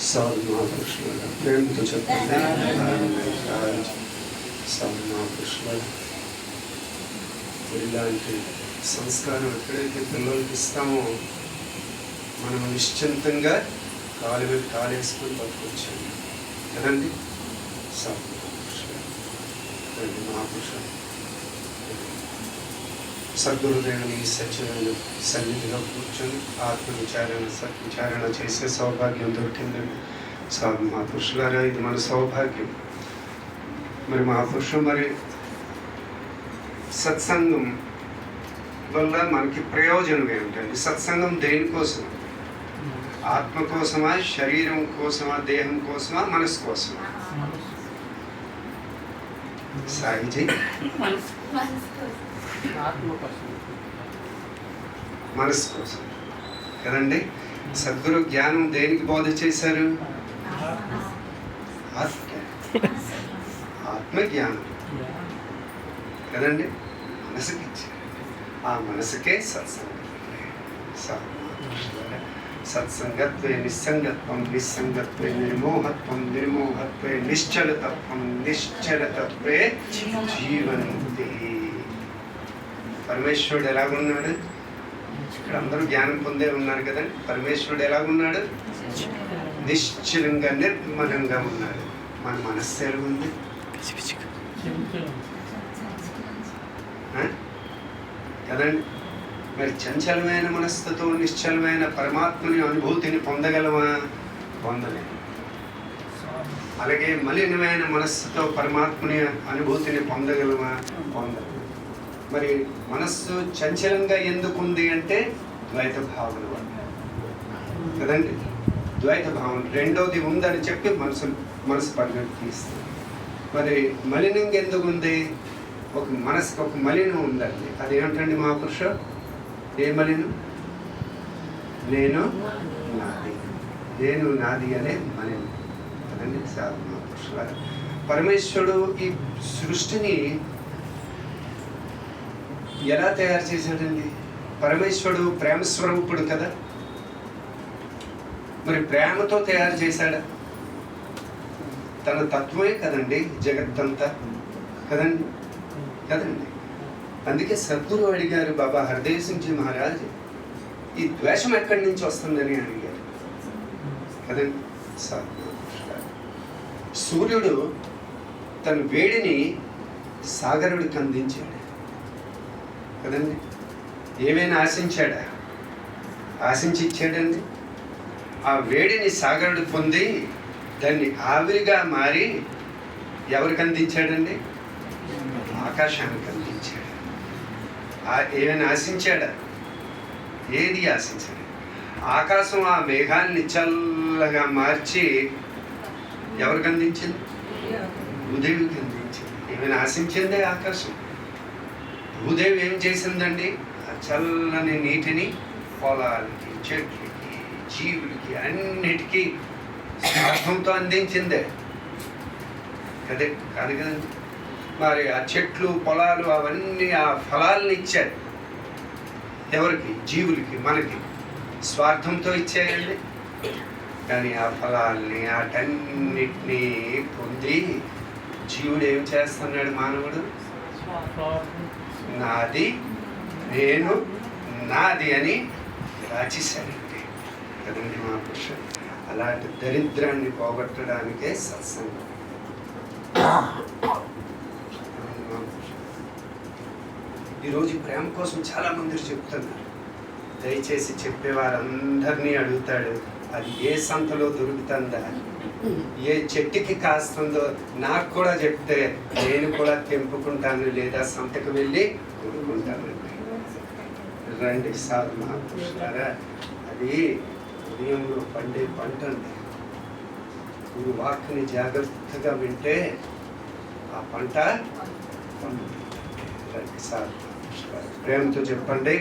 సాధు మహాపురుషుల ప్రేమతో చెప్పండి. సాధు మహాపురుషుల ఇలాంటి సంస్కారం ఎక్కడైతే పిల్లలకి ఇస్తామో మనం నిశ్చింతంగా కాలు మీద కాలేసుకొని బతుకొచ్చాము కదండి. సాధు మహాపురుషులు సద్గురుదేవుని సత్యమైన సన్నిధిలో కూర్చొని విచారణ చేసే సౌభాగ్యం దొరికిందండి. సాధు మహాపురుషులారా, ఇది మన సౌభాగ్యం. మరి మహాపురుషులు మరి సత్సంగం వల్ల మనకి ప్రయోజనం ఏమిటండి? సత్సంగం దేనికోసం? ఆత్మ కోసమా, శరీరం కోసమా, దేహం కోసమా, మనసు కోసమా? సాయిజీ, మనసు కోసం కదండి. సద్గురు జ్ఞానం దేనికి బోధ చేశారు? ఆత్మజ్ఞానం కదండి. మనసుకి ఇచ్చారు. ఆ మనసుకే సత్సంగం. సత్సంగత్వే నిస్సంగత్వం, నిస్సంగత్వే నిర్మోహత్వం, నిర్మోహత్వే నిశ్చలతత్వం, నిశ్చలతత్వే జీవన్ముక్తి. పరమేశ్వరుడు ఎలాగున్నాడు? ఇక్కడ అందరూ జ్ఞానం పొందే ఉన్నారు కదండి. పరమేశ్వరుడు ఎలాగున్నాడు? నిశ్చలంగా నిర్మలంగా ఉన్నాడు. మన మనస్సు ఎలాగుంది కదండి. మరి చంచలమైన మనస్సుతో నిశ్చలమైన పరమాత్మని అనుభూతిని పొందగలమా? పొందలేము. అలాగే మలినమైన మనస్సుతో పరమాత్మని అనుభూతిని పొందగలమా? పొందలేము. మరి మనస్సు చంచలంగా ఎందుకుంది అంటే ద్వైత భావన వల్ల కదండి. ద్వైత భావన రెండోది ఉందని చెప్పి మనసు పరిగెత్తిస్తుంది. మరి మలినంగా ఎందుకు ఉంది? మనసుకు ఒక మలినం ఉందండి. అదేమిటండి మహాపురుష? ఏ మలినం? నేను నాది, నేను నాది అనే మలినం కదండి. సాధు మహాపురుషుల పరమేశ్వరుడు ఈ సృష్టిని ఎలా తయారు చేశాడండి? పరమేశ్వరుడు ప్రేమ స్వరూపుడు కదా. మరి ప్రేమతో తయారు చేశాడా? తన తత్వమే కదండి జగత్తంతా కదండి. అందుకే సద్గురు అడిగారు, బాబా హర్దేవ్ సింగ్ జీ మహారాజ్, ఈ ద్వేషం ఎక్కడి నుంచి వస్తుందని అడిగారు కదండి. సూర్యుడు తన వేడిని సాగరుడికి అందించాడు కదండి. ఏమైనా ఆశించాడా? ఆశించి ఇచ్చాడండి. ఆ వేడిని సాగరుడు పొంది దాన్ని ఆవిరిగా మారి ఎవరికి అందించాడండి? ఆకాశానికి అందించాడు. ఏమైనా ఆశించాడా? ఏది ఆశించాడు? ఆకాశం ఆ మేఘాన్ని చల్లగా మార్చి ఎవరికి అందించింది? భూదేవికి అందించింది. ఏమైనా ఆశించిందే ఆకాశం? భూదేవి ఏం చేసిందండి? ఆ చల్లని నీటిని పొలాలకి, చెట్లకి, జీవులకి అన్నిటికీ స్వార్థంతో అందించిందే కదే కాదు కదండి. మరి ఆ చెట్లు, పొలాలు అవన్నీ ఆ ఫలాలను ఇచ్చారు ఎవరికి? జీవులకి, మనకి స్వార్థంతో ఇచ్చాయండి. కానీ ఆ ఫలాల్ని వాటన్నిటినీ పొంది జీవుడు ఏం చేస్తున్నాడు? మానవుడు నాది, నేను నాది అని రాచేశాడండి కదండి మహాపురుషుడు. అలాంటి దరిద్రాన్ని పోగొట్టడానికే సత్సంగం. ఈరోజు ప్రేమ కోసం చాలా మంది చెప్తున్నారు. దయచేసి చెప్పేవారందరినీ అడుగుతాడు, అది ఏ సంతలో దొరుకుతుందా, ఏ చెట్టుకి కాస్తుందో నాకు కూడా చెప్తే నేను కూడా తెంపుకుంటాను, లేదా సంతకు వెళ్ళి కొనుక్కుంటానండి. రండి సాధు మహాపురుషులారా, అది ఉదయంలో పండే పంట అండి. మీరు వాక్ని జాగ్రత్తగా వింటే ఆ పంట పండుతుంది. రండి సాధు మహాపురుషులారా, ప్రేమతో చెప్పండి.